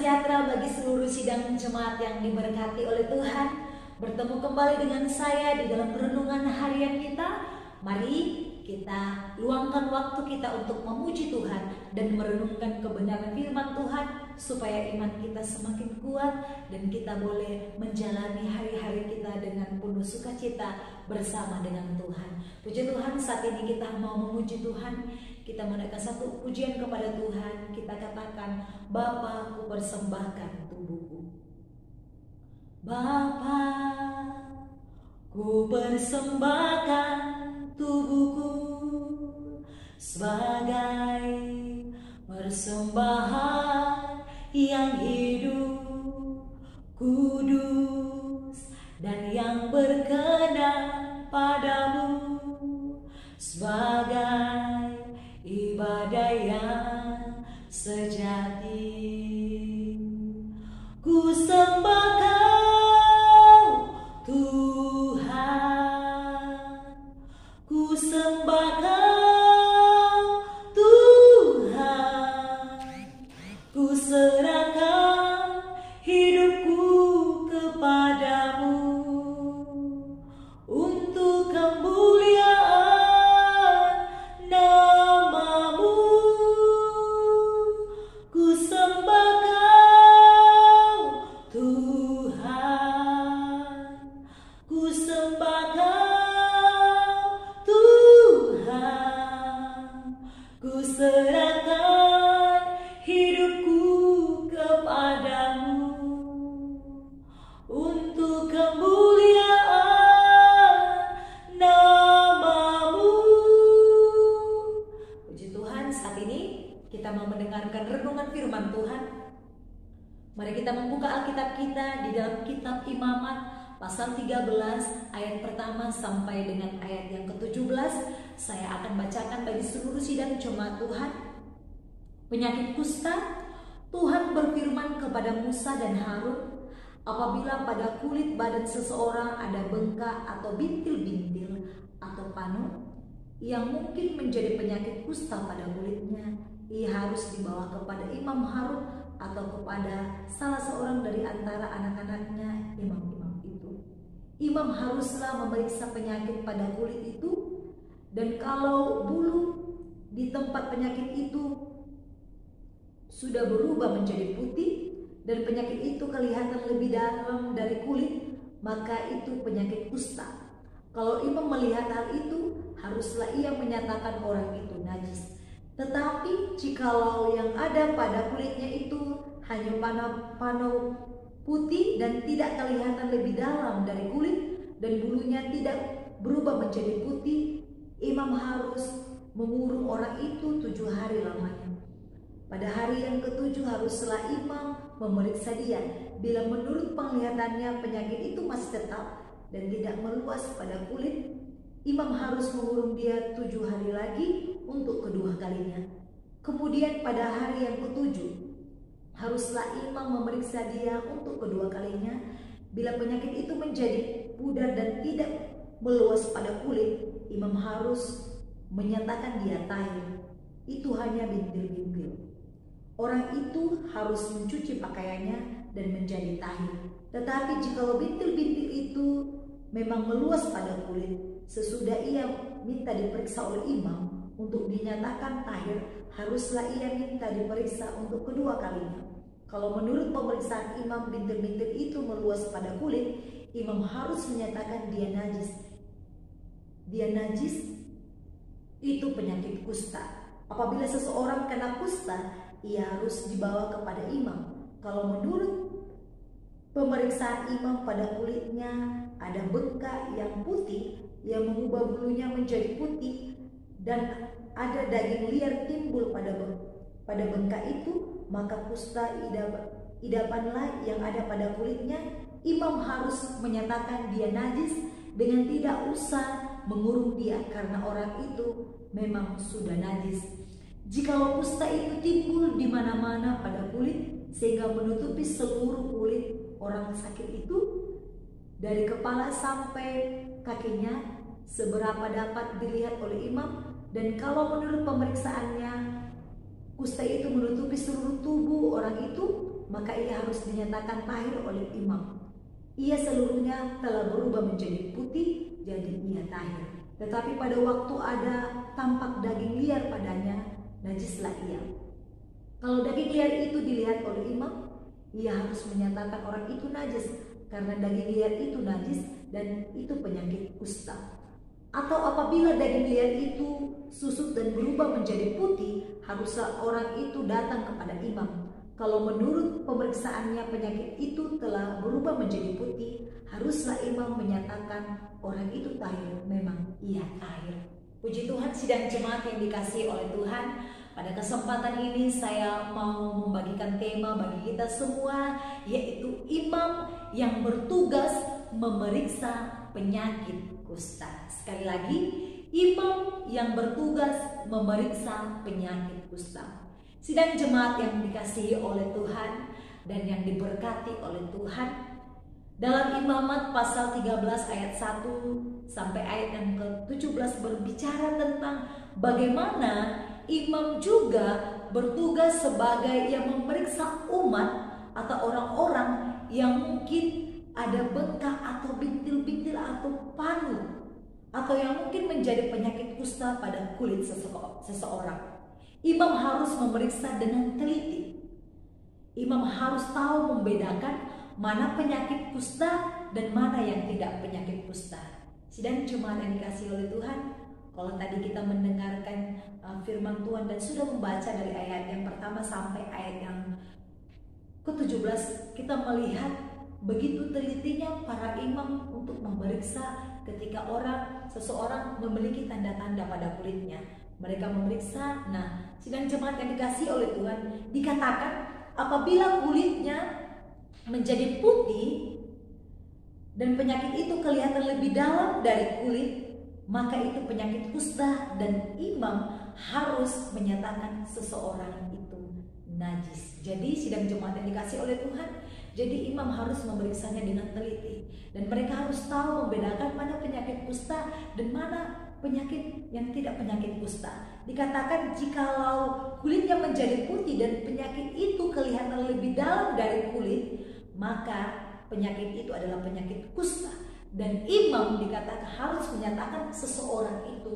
sejahtera bagi seluruh sidang jemaat yang diberkati oleh Tuhan. Bertemu kembali dengan saya di dalam renungan harian kita. Mari kita luangkan waktu kita untuk memuji Tuhan dan merenungkan kebenaran firman Tuhan supaya iman kita semakin kuat dan kita boleh menjalani hari-hari kita dengan penuh sukacita bersama dengan Tuhan. Puji Tuhan, saat ini kita mau memuji Tuhan. Kita menaikkan satu pujian kepada Tuhan. Kita katakan, Bapa, ku persembahkan tubuhku. Bapa, ku persembahkan tubuhku sebagai persembahan yang hidup, kudus, dan yang berkenan padamu, sebagai ibadah yang sejati. Ku sembah Kau, Tuhan, ku sembah Kau, Tuhan, ku serahkan hidupku kepadamu untuk kemuliaan nama-Mu. Ku sembah Kau, Tuhan, ku sembah Kau, Tuhan, ku serahkan hidupku kepadamu untuk kemuliaan nama-Mu. Puji Tuhan, saat ini kita mau mendengarkan renungan firman Tuhan. Mari kita membuka Alkitab kita di dalam kitab Imamat pasal 13 ayat pertama sampai dengan ayat yang ke-17. Saya akan bacakan bagi seluruh sidang jemaat Tuhan. Penyakit kusta, Tuhan berfirman kepada Musa dan Harun, apabila pada kulit badan seseorang ada bengkak atau bintil-bintil atau panu yang mungkin menjadi penyakit kusta pada kulitnya, ia harus dibawa kepada Imam Harun atau kepada salah seorang dari antara anak-anaknya imam-imam itu. Imam haruslah memeriksa penyakit pada kulit itu, dan kalau bulu di tempat penyakit itu sudah berubah menjadi putih dan penyakit itu kelihatan lebih dalam dari kulit, maka itu penyakit kusta. Kalau imam melihat hal itu, haruslah ia menyatakan orang itu najis. Tetapi jikalau yang ada pada kulitnya itu hanya panau putih dan tidak kelihatan lebih dalam dari kulit, dan bulunya tidak berubah menjadi putih, imam harus mengurung orang itu 7 hari lamanya. Pada hari yang ke-7 haruslah imam memeriksa dia. Bila menurut penglihatannya penyakit itu masih tetap dan tidak meluas pada kulit, imam harus mengurung dia 7 hari lagi untuk kedua kalinya. Kemudian pada hari yang ke-7 haruslah imam memeriksa dia untuk kedua kalinya. Bila penyakit itu menjadi pudar dan tidak meluas pada kulit, imam harus menyatakan dia tahir. Itu hanya bintil-bintil. Orang itu harus mencuci pakaiannya dan menjadi tahir. Tetapi jika bintil-bintil itu memang meluas pada kulit, sesudah ia minta diperiksa oleh imam untuk dinyatakan tahir, haruslah ia minta diperiksa untuk kedua kalinya. Kalau menurut pemeriksaan imam bintil-bintil itu meluas pada kulit, imam harus menyatakan dia najis. Dia najis itu penyakit kusta. Apabila seseorang kena kusta, ia harus dibawa kepada imam. Kalau menurut pemeriksaan imam pada kulitnya ada bengkak yang putih yang mengubah bulunya menjadi putih dan ada daging liar timbul pada bengkak itu, maka kusta idapanlah yang ada pada kulitnya. Imam harus menyatakan dia najis dengan tidak usah mengurung dia, karena orang itu memang sudah najis. Jika kusta itu timbul di mana-mana pada kulit sehingga menutupi seluruh kulit orang sakit itu dari kepala sampai kakinya, seberapa dapat dilihat oleh imam, dan kalau menurut pemeriksaannya kusta itu menutupi seluruh tubuh orang itu, maka ia harus dinyatakan tahir oleh imam. Ia seluruhnya telah berubah menjadi putih, jadi ia tahir. Tetapi pada waktu ada tampak daging liar padanya, najislah ia. Kalau daging liar itu dilihat oleh imam, ia harus menyatakan orang itu najis, karena daging liar itu najis dan itu penyakit kusta. Atau apabila daging liar itu susut dan berubah menjadi putih, haruslah orang itu datang kepada imam. Kalau menurut pemeriksaannya penyakit itu telah berubah menjadi putih, haruslah imam menyatakan orang itu tahir, memang ia tahir. Puji Tuhan, sidang jemaat yang dikasihi oleh Tuhan, pada kesempatan ini saya mau membagikan tema bagi kita semua, yaitu imam yang bertugas memeriksa penyakit kusta. Sekali lagi, imam yang bertugas memeriksa penyakit kusta. Sidang jemaat yang dikasihi oleh Tuhan dan yang diberkati oleh Tuhan, dalam Imamat pasal 13 ayat 1 sampai ayat yang ke-17 berbicara tentang bagaimana imam juga bertugas sebagai yang memeriksa umat atau orang-orang yang mungkin ada bengkak atau bintil-bintil atau panu, atau yang mungkin menjadi penyakit kusta pada kulit seseorang. Imam harus memeriksa dengan teliti. Imam harus tahu membedakan mana penyakit kusta dan mana yang tidak penyakit kusta. Sidang jemaat yang dikasihi oleh Tuhan, kalau tadi kita mendengarkan firman Tuhan dan sudah membaca dari ayat yang pertama sampai ayat yang ke-17, kita melihat begitu telitinya para imam untuk memeriksa ketika seseorang memiliki tanda-tanda pada kulitnya. Mereka memeriksa. Nah, sidang jemaat yang dikasihi oleh Tuhan, dikatakan apabila kulitnya menjadi putih dan penyakit itu kelihatan lebih dalam dari kulit, maka itu penyakit kusta dan imam harus menyatakan seseorang itu najis. Jadi sidang jemaat yang dikasihi oleh Tuhan, jadi imam harus memeriksanya dengan teliti, dan mereka harus tahu membedakan mana penyakit kusta dan mana penyakit yang tidak penyakit kusta. Dikatakan jikalau kulitnya menjadi putih dan penyakit itu kelihatan lebih dalam dari kulit, maka penyakit itu adalah penyakit kusta, dan imam dikatakan harus menyatakan seseorang itu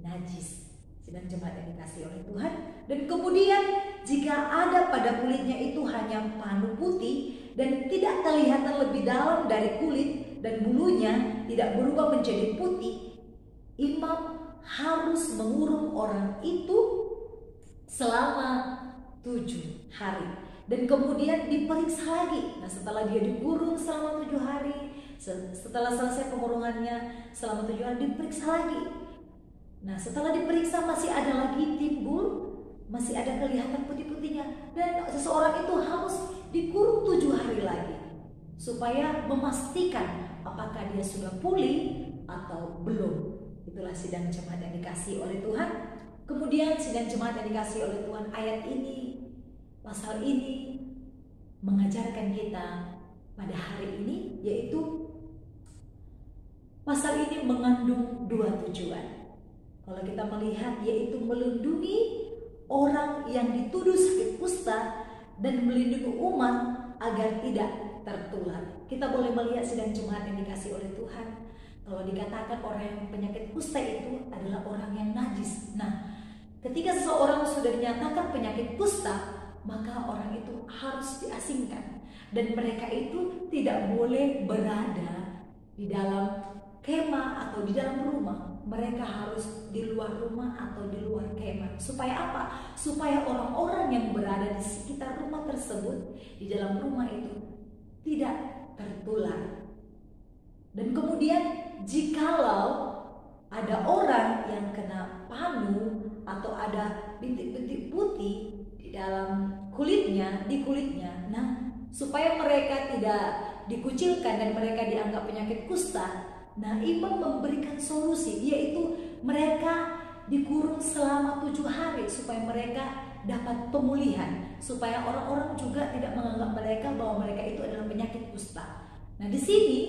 najis. Sidang jemaat yang dikasihi oleh Tuhan, dan kemudian jika ada pada kulitnya itu hanya panu putih dan tidak kelihatan lebih dalam dari kulit dan bulunya tidak berubah menjadi putih, imam harus mengurung orang itu selama 7 hari dan kemudian diperiksa lagi. Nah, setelah dia dikurung selama 7 hari, setelah selesai pengurungannya selama 7 hari, diperiksa lagi. Nah, setelah diperiksa masih ada lagi timbul, masih ada kelihatan putih-putihnya, dan seseorang itu harus dikurung 7 hari lagi supaya memastikan apakah dia sudah pulih atau belum. Itulah sidang jemaat yang dikasihi oleh Tuhan. Kemudian sidang jemaat yang dikasihi oleh Tuhan, ayat ini, pasal ini mengajarkan kita pada hari ini, yaitu pasal ini mengandung 2 tujuan. Kalau kita melihat, yaitu melindungi orang yang dituduh sakit kusta dan melindungi umat agar tidak tertular. Kita boleh melihat sidang jemaat yang dikasihi oleh Tuhan, kalau dikatakan orang yang penyakit kusta itu adalah orang yang najis. Nah, ketika seseorang sudah dinyatakan penyakit kusta, maka orang itu harus diasingkan, dan mereka itu tidak boleh berada di dalam kemah atau di dalam rumah. Mereka harus di luar rumah atau di luar kemah. Supaya apa? Supaya orang-orang yang berada di sekitar rumah tersebut, di dalam rumah itu tidak tertular. Dan kemudian jikalau ada orang yang kena panu atau ada bintik-bintik putih di dalam kulitnya, nah, supaya mereka tidak dikucilkan dan mereka dianggap penyakit kusta, nah, imam memberikan solusi, yaitu mereka dikurung selama 7 hari supaya mereka dapat pemulihan, supaya orang-orang juga tidak menganggap mereka bahwa mereka itu adalah penyakit kusta. Nah, di sini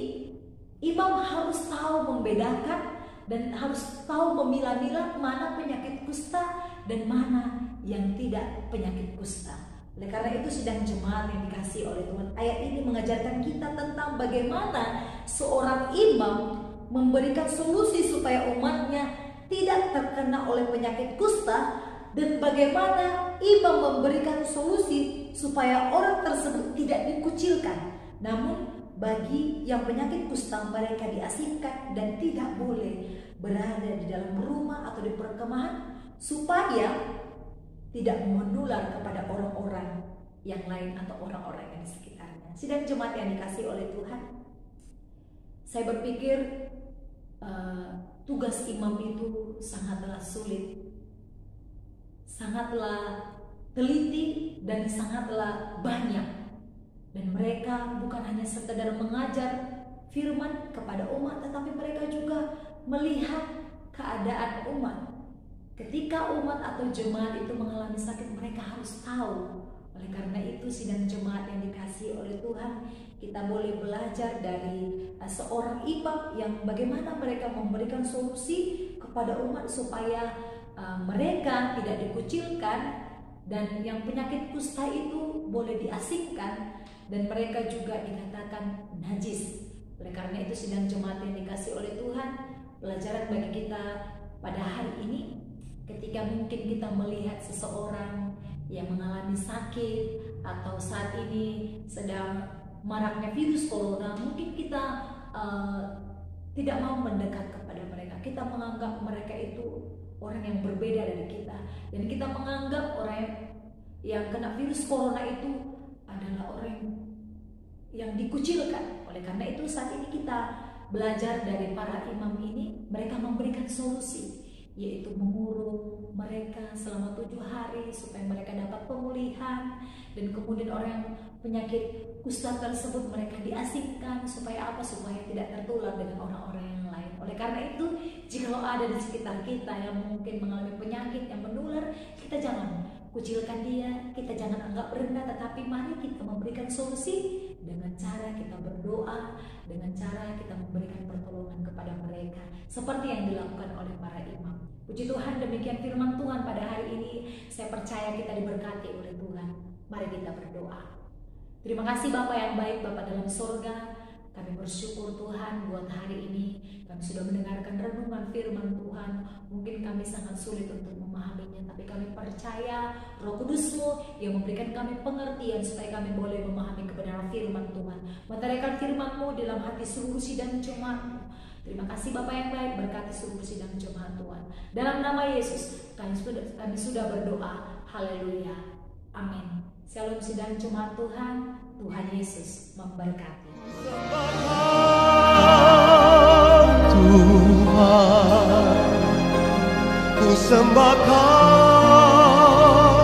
imam harus tahu membedakan dan harus tahu memilah-milah mana penyakit kusta dan mana yang tidak penyakit kusta. Oleh karena itu sidang jemaat yang dikasihi oleh Tuhan, ayat ini mengajarkan kita tentang bagaimana seorang imam memberikan solusi supaya umatnya tidak terkena oleh penyakit kusta, dan bagaimana imam memberikan solusi supaya orang tersebut tidak dikucilkan. Namun bagi yang penyakit kusta, mereka diasingkan dan tidak boleh berada di dalam rumah atau di perkemahan supaya tidak menular kepada orang-orang yang lain atau orang-orang yang di sekitarnya. Sidang jemaat yang dikasihi oleh Tuhan, saya berpikir tugas imam itu sangatlah sulit, sangatlah teliti, dan sangatlah banyak. Dan mereka bukan hanya sekedar mengajar firman kepada umat, tetapi mereka juga melihat keadaan umat. Ketika umat atau jemaat itu mengalami sakit, mereka harus tahu. Oleh karena itu sidang jemaat yang dikasihi oleh Tuhan, kita boleh belajar dari seorang imam yang bagaimana mereka memberikan solusi kepada umat supaya mereka tidak dikucilkan, dan yang penyakit kusta itu boleh diasingkan, dan mereka juga dikatakan najis. Oleh karena itu sidang jemaat yang dikasihi oleh Tuhan, pelajaran bagi kita pada hari ini, ketika mungkin kita melihat seseorang yang mengalami sakit atau saat ini sedang maraknya virus corona, mungkin kita tidak mau mendekat kepada mereka. Kita menganggap mereka itu orang yang berbeda dari kita, dan kita menganggap orang yang kena virus corona itu adalah orang yang dikucilkan. Oleh karena itu saat ini kita belajar dari para imam ini, mereka memberikan solusi, yaitu mengurung mereka selama 7 hari supaya mereka dapat pemulihan, dan kemudian orang yang penyakit kusta tersebut mereka diasingkan supaya apa? Supaya tidak tertular dengan orang-orang yang lain. Oleh karena itu, jika ada di sekitar kita yang mungkin mengalami penyakit yang menular, kita jangan kucilkan dia, kita jangan anggap rendah, tetapi mari kita memberikan solusi dengan cara kita berdoa, dengan cara kita memberikan pertolongan kepada mereka, seperti yang dilakukan oleh para imam. Puji Tuhan, demikian firman Tuhan pada hari ini. Saya percaya kita diberkati oleh Tuhan. Mari kita berdoa. Terima kasih Bapa yang baik, Bapa dalam sorga. Kami bersyukur Tuhan buat hari ini. Kami sudah mendengarkan renungan firman Tuhan. Mungkin kami sangat sulit untuk memahaminya, tapi kami percaya Roh Kudus-Mu yang memberikan kami pengertian supaya kami boleh memahami kebenaran firman Tuhan. Meteraikan firman-Mu dalam hati seluruh sidang jemaat-Mu. Terima kasih Bapa yang baik, berkati seluruh sidang jemaat Tuhan. Dalam nama Yesus kami sudah berdoa. Haleluya. Amin. Shalom sidang jemaat Tuhan. Tuhan Yesus memberkati. Ku sembah Kau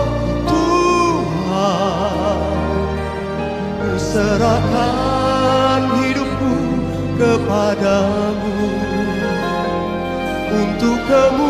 Tuhan, ku serahkan hidupku kepadamu untuk kemuliaan